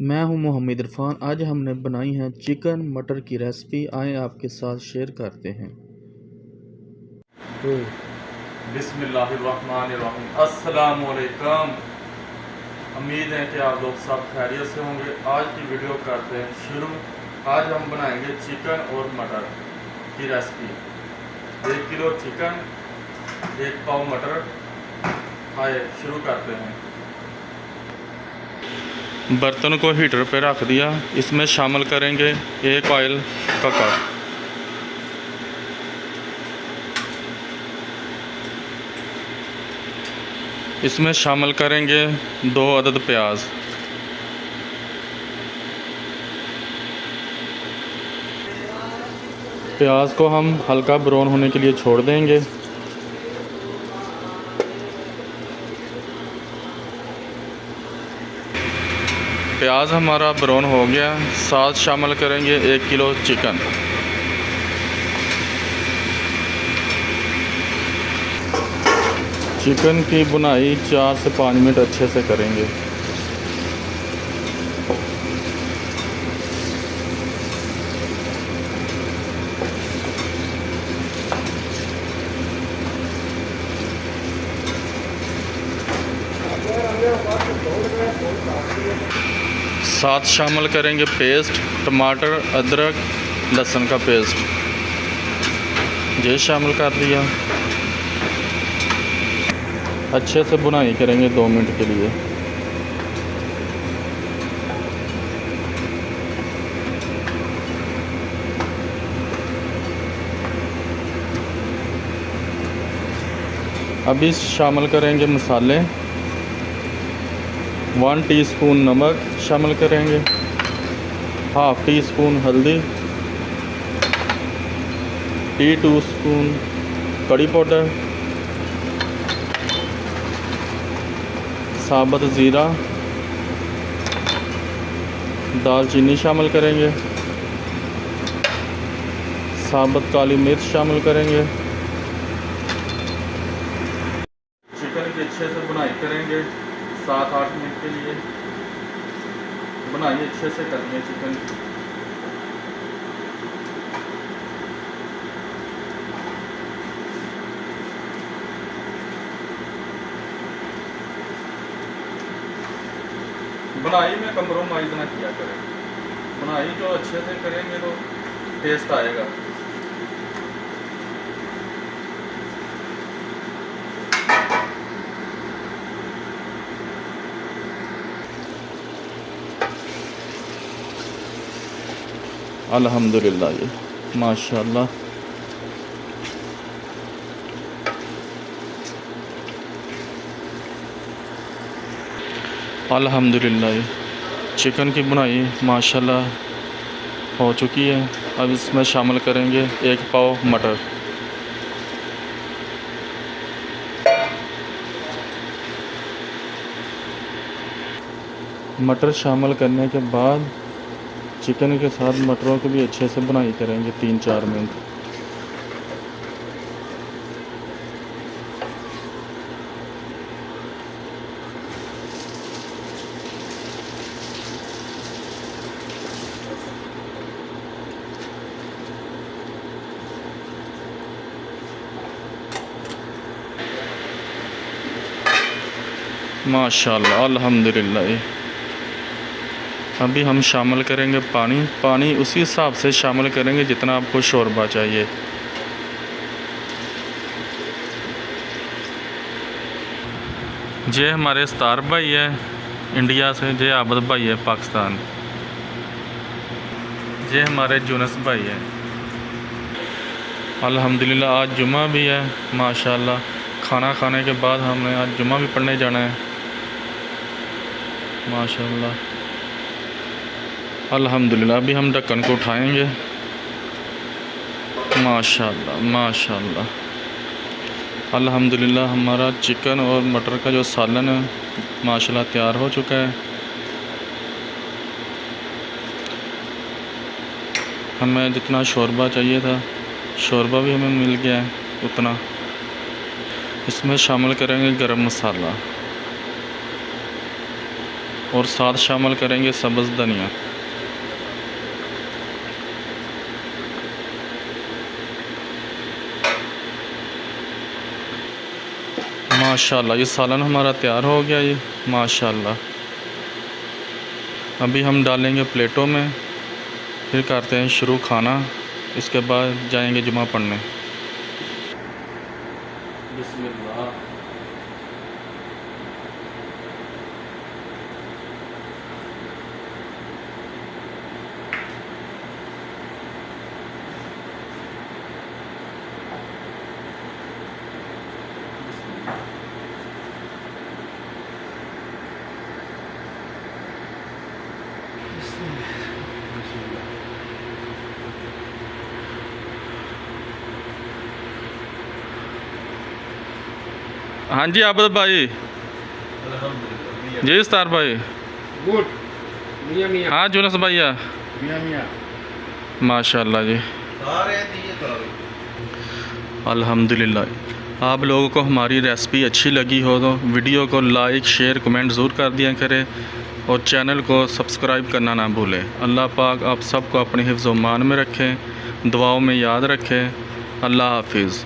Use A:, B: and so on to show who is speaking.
A: मैं हूं मोहम्मद इरफान। आज हमने बनाई है चिकन मटर की रेसिपी। आए आपके साथ शेयर करते हैं।
B: बिस्मिल्लाहिर्रहमानिर्रहीम। अस्सलामुअलैकुम। उम्मीद है कि आप लोग सब खैरियत से होंगे। आज की वीडियो करते हैं शुरू। आज हम बनाएंगे चिकन और मटर की रेसिपी। 1 किलो चिकन, 1 पाव मटर। आए शुरू करते हैं। बर्तन को हीटर पे रख दिया। इसमें शामिल करेंगे 1 ऑयल का कप, इसमें शामिल करेंगे 2 अदद प्याज। प्याज को हम हल्का ब्राउन होने के लिए छोड़ देंगे। प्याज हमारा ब्राउन हो गया। साथ शामिल करेंगे 1 किलो चिकन। चिकन की बुनाई 4 से 5 मिनट अच्छे से करेंगे। साथ शामिल करेंगे पेस्ट, टमाटर, अदरक, लहसुन का पेस्ट। ये शामिल कर दिया। अच्छे से बुनाई करेंगे 2 मिनट के लिए। अभी शामिल करेंगे मसाले। 1 टीस्पून नमक शामिल करेंगे, हाफ टी स्पून हल्दी, 2 स्पून कड़ी पाउडर, साबुत ज़ीरा, दालचीनी शामिल करेंगे, साबुत काली मिर्च शामिल करेंगे। चिकन की अच्छे से बुनाई करेंगे 7-8 मिनट के लिए। बुनाई अच्छे से करनी है चिकन की। बुनाई में कंप्रोमाइज़ ना किया करें। बुनाई जो अच्छे से करेंगे तो टेस्ट आएगा। अल्हम्दुलिल्लाह, ये माशाल्लाह। अल्हम्दुलिल्लाह, चिकन की बुनाई माशाल्लाह हो चुकी है। अब इसमें शामिल करेंगे 1 पाव मटर। मटर शामिल करने के बाद चिकन के साथ मटरों की भी अच्छे से बुनाई करेंगे 3-4 मिनट। माशाल्लाह, अल्हम्दुलिल्लाह। अभी हम शामिल करेंगे पानी उसी हिसाब से शामिल करेंगे जितना आपको शोरबा चाहिए। ये हमारे स्तार भाई है इंडिया से, ये आबद भाई है पाकिस्तान, ये हमारे जुनस भाई है। अल्हम्दुलिल्लाह आज जुम्मा भी है माशाल्लाह। खाना खाने के बाद हमने आज जुम्मा भी पढ़ने जाना है माशाल्लाह। अल्हम्दुलिल्लाह अभी हम ढक्कन को उठाएंगे। माशाल्लाह माशाल्लाह, अल्हम्दुलिल्लाह हमारा चिकन और मटर का जो सालन है माशाल्लाह तैयार हो चुका है। हमें जितना शोरबा चाहिए था शोरबा भी हमें मिल गया है उतना। इसमें शामिल करेंगे गरम मसाला, और साथ शामिल करेंगे सब्ज़ धनिया। माशाल्लाह ये सालन हमारा तैयार हो गया ये माशाल्लाह। अभी हम डालेंगे प्लेटों में, फिर करते हैं शुरू खाना, इसके बाद जाएंगे जुमा पढ़ने। बिस्मिल्लाह। हाँ जी आबद भाई जी, उस्ताद भाई
C: गुड मियां मियां।
B: हाँ जुनस भैया
C: मियां मियां
B: माशाल्लाह जी
C: सारे दिए करो।
B: अल्हम्दुलिल्लाह। आप लोगों को हमारी रेसिपी अच्छी लगी हो तो वीडियो को लाइक शेयर कमेंट ज़रूर कर दिया करें और चैनल को सब्सक्राइब करना ना भूलें। अल्लाह पाक आप सबको अपने हिफ्ज़-ओ-मान में रखें, दुआओं में याद रखें। अल्लाह हाफिज़।